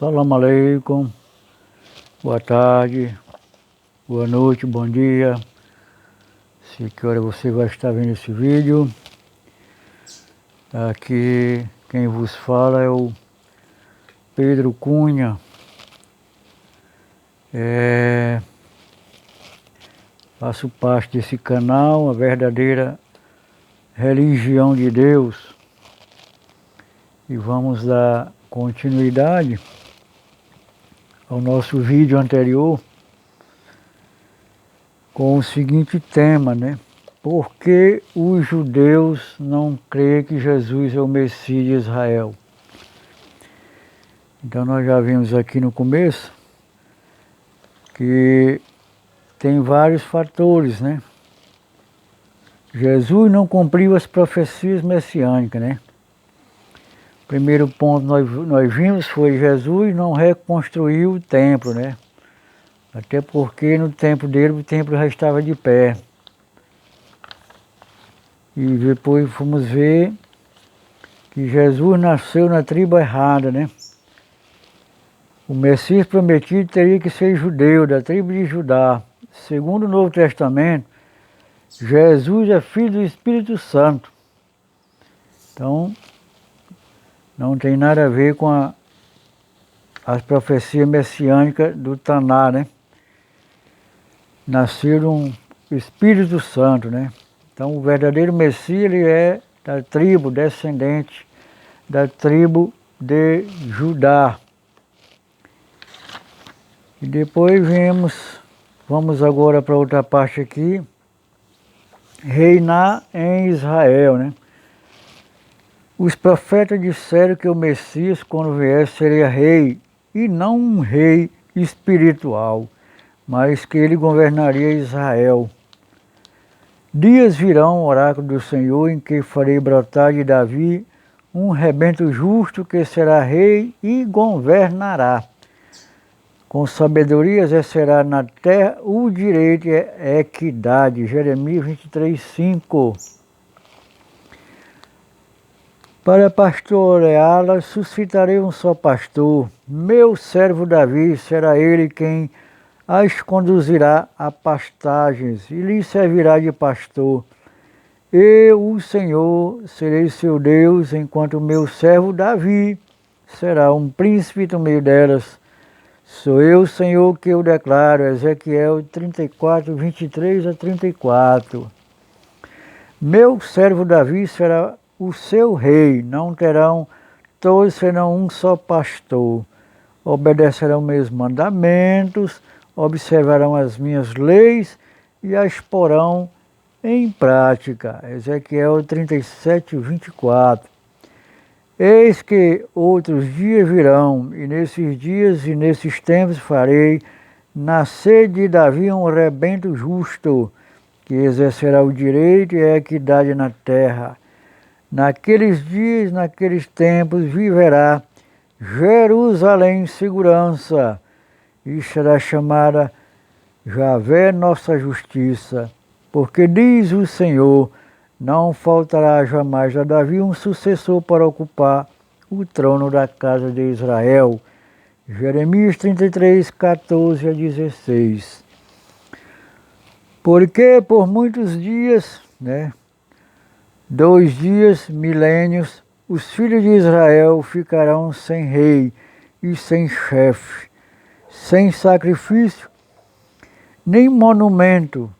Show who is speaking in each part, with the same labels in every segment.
Speaker 1: Salam aleikum, boa tarde, boa noite, bom dia. Sei que hora você vai estar vendo esse vídeo. Aqui quem vos fala é o Pedro Cunha. Faço parte desse canal, a verdadeira religião de Deus. E vamos dar continuidade ao nosso vídeo anterior com o seguinte tema, né? Por que os judeus não creem que Jesus é o Messias de Israel? Então nós já vimos aqui no começo que tem vários fatores, né? Jesus não cumpriu as profecias messiânicas, né? Primeiro ponto nós vimos foi Jesus não reconstruiu o templo, né? Até porque no tempo dele o templo já estava de pé. E depois fomos ver que Jesus nasceu na tribo errada, né? O Messias prometido teria que ser judeu, da tribo de Judá. Segundo o Novo Testamento, Jesus é filho do Espírito Santo. Então, não tem nada a ver com as profecias messiânicas do Taná, né? Nasceu um Espírito Santo, né? Então, o verdadeiro Messias, ele é da tribo, descendente da tribo de Judá. E depois vamos agora para outra parte aqui, reinar em Israel, né? Os profetas disseram que o Messias, quando viesse, seria rei, e não um rei espiritual, mas que ele governaria Israel. Dias virão, oráculo do Senhor, em que farei brotar de Davi um rebento justo que será rei e governará. Com sabedoria exercerá na terra o direito e a equidade. Jeremias 23:5. Para pastoreá-la, suscitarei um só pastor. Meu servo Davi será ele quem as conduzirá a pastagens e lhe servirá de pastor. Eu, o Senhor, serei seu Deus, enquanto o meu servo Davi será um príncipe no meio delas. Sou eu, Senhor, que eu declaro. Ezequiel 34:23-34. Meu servo Davi será o seu rei, não terão todos senão um só pastor. Obedecerão meus mandamentos, observarão as minhas leis e as porão em prática. Ezequiel 37:24. Eis que outros dias virão, e nesses dias e nesses tempos farei nascer de Davi um rebento justo, que exercerá o direito e a equidade na terra. Naqueles dias, naqueles tempos, viverá Jerusalém em segurança, e será chamada Javé nossa justiça, porque diz o Senhor, não faltará jamais a Davi um sucessor para ocupar o trono da casa de Israel. Jeremias 33:14-16. Porque por muitos dias, né, 2 dias, milênios, os filhos de Israel ficarão sem rei e sem chefe, sem sacrifício, nem monumento,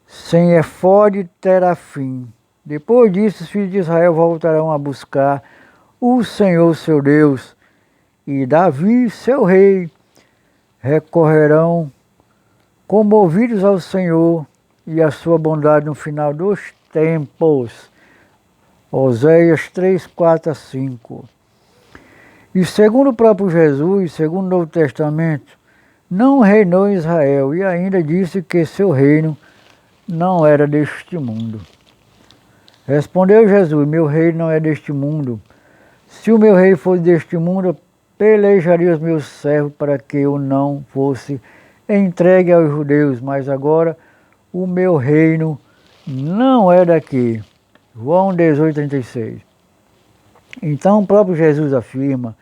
Speaker 1: sem efode terá fim. Depois disso, os filhos de Israel voltarão a buscar o Senhor seu Deus, e Davi, seu rei, recorrerão comovidos ao Senhor e à sua bondade no final dos tempos. Oséias 3:4-5. E segundo o próprio Jesus, segundo o Novo Testamento, não reinou em Israel e ainda disse que seu reino não era deste mundo. Respondeu Jesus, meu reino não é deste mundo. Se o meu rei fosse deste mundo, pelejaria os meus servos para que eu não fosse entregue aos judeus, mas agora o meu reino não é daqui. João 18:36. Então o próprio Jesus afirma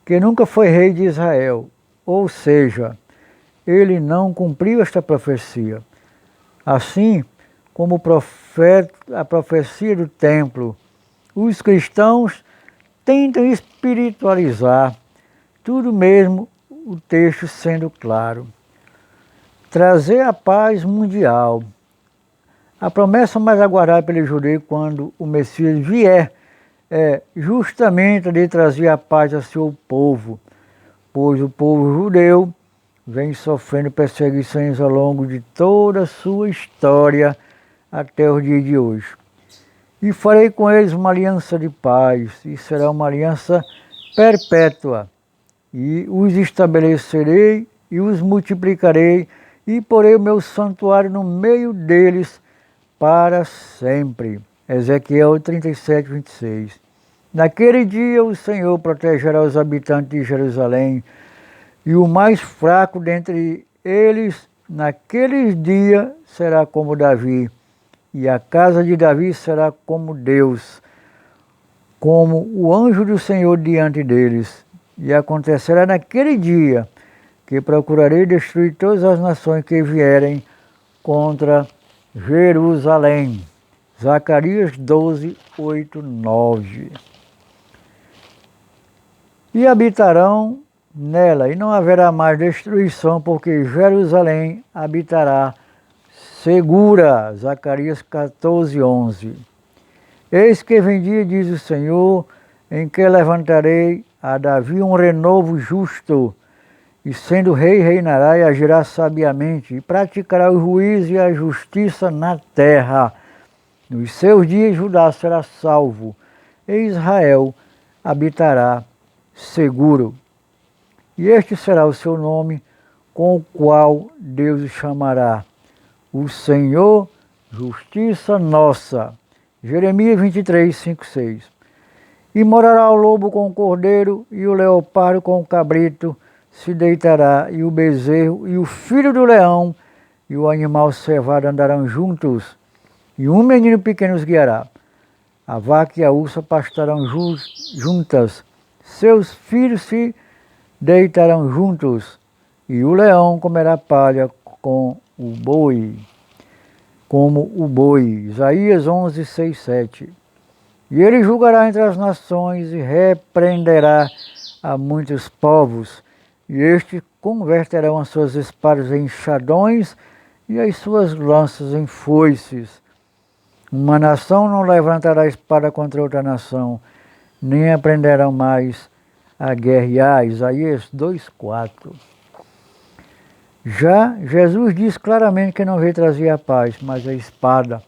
Speaker 1: que nunca foi rei de Israel, ou seja, ele não cumpriu esta profecia. Assim como a profecia do templo, os cristãos tentam espiritualizar tudo mesmo o texto sendo claro. Trazer a paz mundial. A promessa mais aguardada pelo judeu quando o Messias vier é justamente de trazer a paz a seu povo, pois o povo judeu vem sofrendo perseguições ao longo de toda a sua história até o dia de hoje. E farei com eles uma aliança de paz, e será uma aliança perpétua, e os estabelecerei e os multiplicarei, e porei o meu santuário no meio deles para sempre. Ezequiel 37, 26. Naquele dia o Senhor protegerá os habitantes de Jerusalém, e o mais fraco dentre eles, naqueles dias, será como Davi, e a casa de Davi será como Deus, como o anjo do Senhor diante deles. E acontecerá naquele dia que procurarei destruir todas as nações que vierem contra Jerusalém. Zacarias 12, 8, 9. E habitarão nela, e não haverá mais destruição, porque Jerusalém habitará segura. Zacarias 14, 11. Eis que vem dia, diz o Senhor, em que levantarei a Davi um renovo justo, e sendo rei, reinará e agirá sabiamente, e praticará o juízo e a justiça na terra. Nos seus dias Judá será salvo, e Israel habitará seguro. E este será o seu nome, com o qual Deus o chamará: o Senhor, justiça nossa. Jeremias 23, 5, 6. E morará o lobo com o cordeiro, e o leopardo com o cabrito, se deitará, e o bezerro, e o filho do leão, e o animal cevado andarão juntos, e um menino pequeno os guiará. A vaca e a ursa pastarão juntas, seus filhos se deitarão juntos, e o leão comerá palha com o boi, como o boi. Isaías 11, 6, 7. E ele julgará entre as nações e repreenderá a muitos povos, e estes converterão as suas espadas em enxadões e as suas lanças em foices. Uma nação não levantará espada contra outra nação, nem aprenderão mais a guerrear. Isaías 2,4. Já Jesus diz claramente que não veio trazer a paz, mas a espada.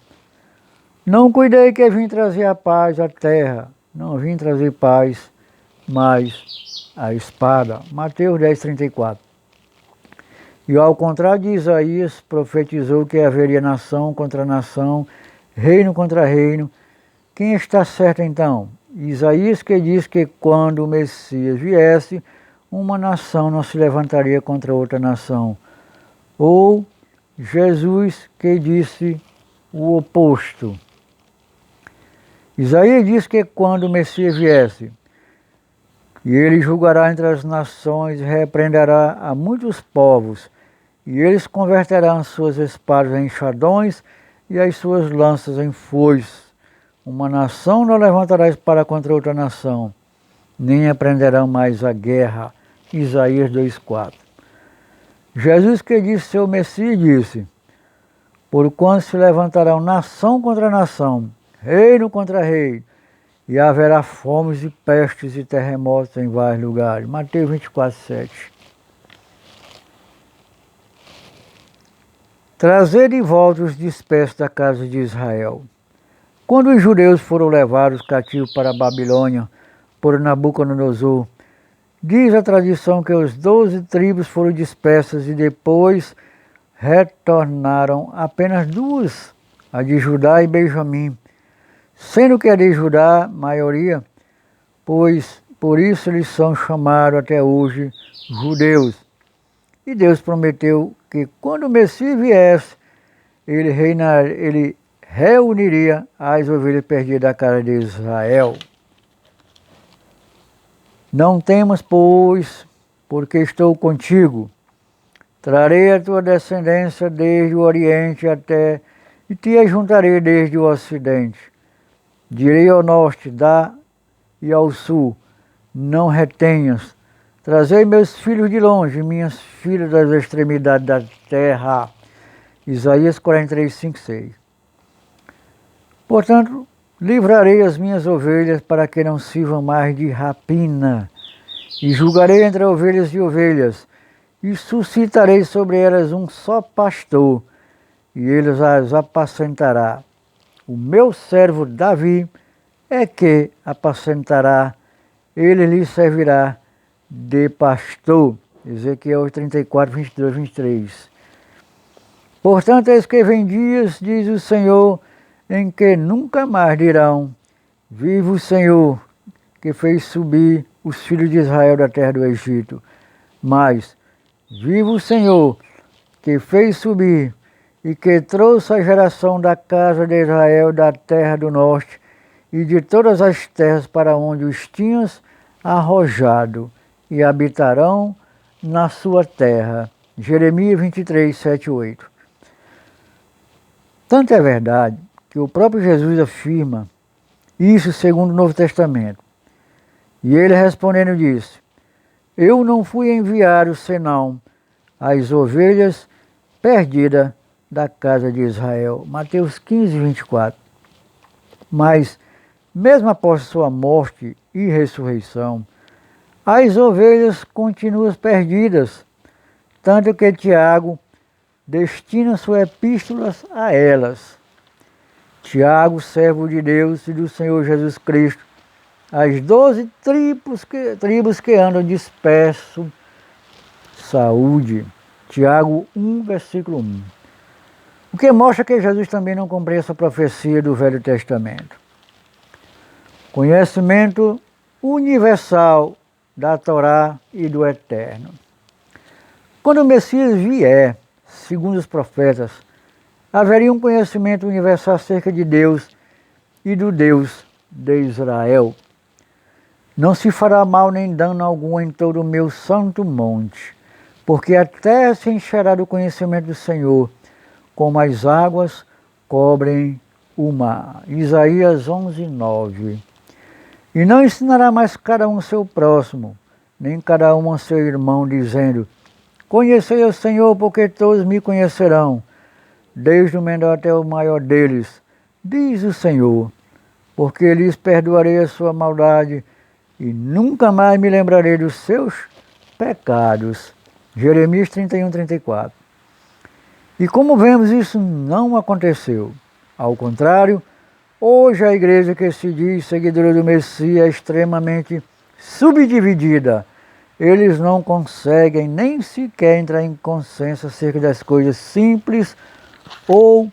Speaker 1: Não cuidei que vim trazer a paz à terra, não vim trazer paz, mas a espada. Mateus 10,34. E ao contrário de Isaías, profetizou que haveria nação contra nação, reino contra reino. Quem está certo então? Isaías, que diz que quando o Messias viesse, uma nação não se levantaria contra outra nação. Ou Jesus, que disse o oposto. Isaías diz que quando o Messias viesse, e ele julgará entre as nações e repreenderá a muitos povos, e eles converterão suas espadas em enxadões e as suas lanças em foices. Uma nação não levantará espada contra outra nação, nem aprenderão mais a guerra. Isaías 2,4. Jesus, que disse seu Messias, disse: porquanto se levantarão nação contra nação, reino contra reino, e haverá fomes e pestes e terremotos em vários lugares. Mateus 24, 7. Trazer de volta os dispersos da casa de Israel. Quando os judeus foram levados cativos para a Babilônia por Nabucodonosor, diz a tradição que os 12 tribos foram dispersas e depois retornaram apenas duas, a de Judá e Benjamim, sendo que a de Judá, maioria, pois por isso eles são chamados até hoje judeus. E Deus prometeu que quando o Messias viesse, ele reuniria as ovelhas perdidas da casa de Israel. Não temas, pois, porque estou contigo. Trarei a tua descendência desde o Oriente até, e te ajuntarei desde o Ocidente. Direi ao norte, dá, e ao sul, não retenhas. Trazei meus filhos de longe, minhas filhas das extremidades da terra. Isaías 43, 5, 6. Portanto, livrarei as minhas ovelhas para que não sirvam mais de rapina, e julgarei entre ovelhas e ovelhas, e suscitarei sobre elas um só pastor, e ele as apacentará. O meu servo Davi é que apacentará, ele lhe servirá de pastor. Ezequiel 34, 22, 23. Portanto, eis que vem dias, diz o Senhor, em que nunca mais dirão: viva o Senhor, que fez subir os filhos de Israel da terra do Egito. Mas, viva o Senhor, que fez subir e que trouxe a geração da casa de Israel da terra do norte e de todas as terras para onde os tinhas arrojado, e habitarão na sua terra. Jeremias 23, 7, 8. Tanto é verdade que o próprio Jesus afirma isso segundo o Novo Testamento. E ele respondendo disse: eu não fui enviado senão as ovelhas perdidas da casa de Israel. Mateus 15, 24. Mas, mesmo após sua morte e ressurreição, as ovelhas continuam perdidas, tanto que Tiago destina suas epístolas a elas. Tiago, servo de Deus e do Senhor Jesus Cristo, as 12 tribos que andam dispersos, saúde. Tiago 1, versículo 1. O que mostra que Jesus também não cumpriu essa profecia do Velho Testamento. Conhecimento universal da Torá e do Eterno. Quando o Messias vier, segundo os profetas, haveria um conhecimento universal acerca de Deus e do Deus de Israel. Não se fará mal nem dano algum em todo o meu santo monte, porque a terra se encherá do conhecimento do Senhor, como as águas cobrem o mar. Isaías 11, 9. E não ensinará mais cada um seu próximo, nem cada um a seu irmão, dizendo: conhecei o Senhor, porque todos me conhecerão, desde o menor até o maior deles, diz o Senhor, porque lhes perdoarei a sua maldade e nunca mais me lembrarei dos seus pecados. Jeremias 31, 34. E como vemos, isso não aconteceu. Ao contrário, hoje a igreja que se diz seguidora do Messias é extremamente subdividida. Eles não conseguem nem sequer entrar em consenso acerca das coisas simples ou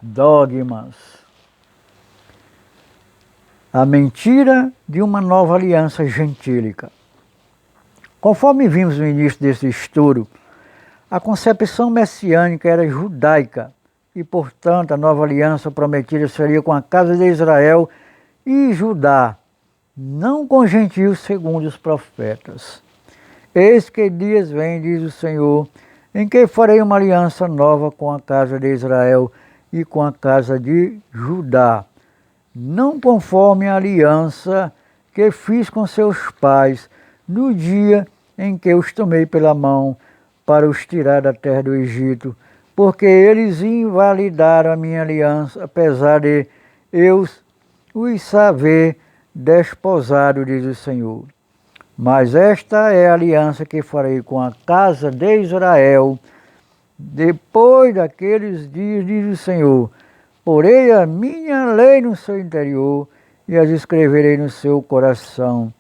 Speaker 1: dogmas. A mentira de uma nova aliança gentílica. Conforme vimos no início desse estudo, a concepção messiânica era judaica e, portanto, a nova aliança prometida seria com a casa de Israel e Judá, não com gentios segundo os profetas. Eis que dias vem, diz o Senhor, em que farei uma aliança nova com a casa de Israel e com a casa de Judá, não conforme a aliança que fiz com seus pais no dia em que os tomei pela mão para os tirar da terra do Egito, porque eles invalidaram a minha aliança, apesar de eu os saber desposado, diz o Senhor. Mas esta é a aliança que farei com a casa de Israel, depois daqueles dias, diz o Senhor. Porei a minha lei no seu interior e as escreverei no seu coração.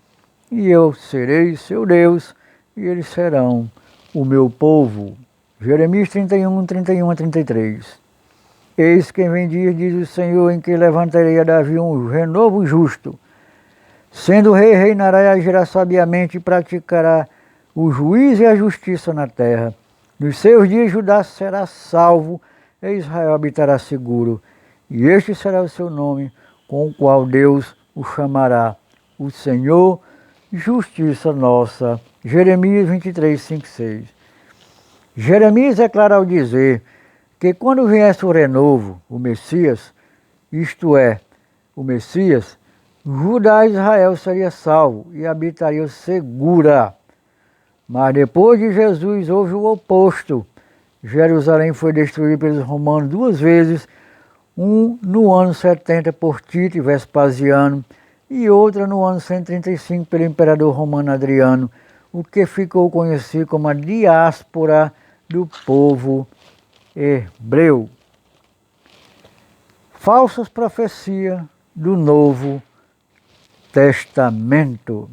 Speaker 1: E eu serei seu Deus e eles serão o meu povo. Jeremias 31, 31 a 33. Eis que vem dia, diz o Senhor, em que levantarei a Davi um renovo justo. Sendo rei, reinará e agirá sabiamente e praticará o juízo e a justiça na terra. Nos seus dias Judá será salvo e Israel habitará seguro. E este será o seu nome, com o qual Deus o chamará, o Senhor justiça nossa. Jeremias 23, 5, 6. Jeremias é claro ao dizer que quando viesse o renovo, o Messias, isto é, o Messias, Judá e Israel seria salvo e habitaria segura. Mas depois de Jesus houve o oposto. Jerusalém foi destruída pelos romanos 2 vezes, um no ano 70 por Tito e Vespasiano, e outra no ano 135 pelo imperador romano Adriano, o que ficou conhecido como a diáspora do povo hebreu. Falsas profecias do Novo Testamento.